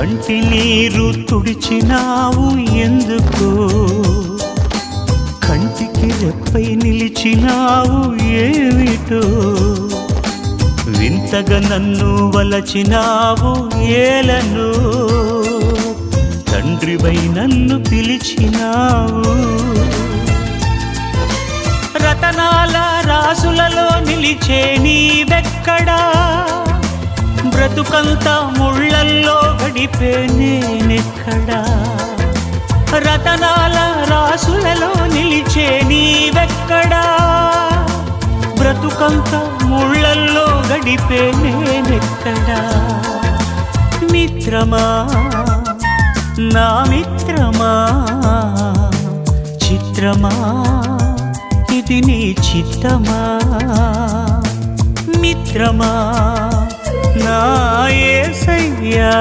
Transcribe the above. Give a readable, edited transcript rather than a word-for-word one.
కంటి నీరు తుడిచినావు ఎందుకో, కంటికి రెప్పై నిలిచినావు ఏమిటో, వింతగా నన్ను వలచినావు ఏలను, తండ్రివై నన్ను పిలిచినావు. రతనాల రాసులలో నిలిచే నీవెక్కడా, బ్రతుకంతా ముళ్ళల్లో గడిపే నేనెక్కడా. రతనాల రాసులలో నిలిచే నీవెక్కడా, బ్రతుకంతా ముళ్ళల్లో గడిపే నేనెక్కడా. మిత్రమా నా మిత్రమా, చిత్రమా ఇది నీ చిత్తమా. మిత్రమా నా యేసయ్యా.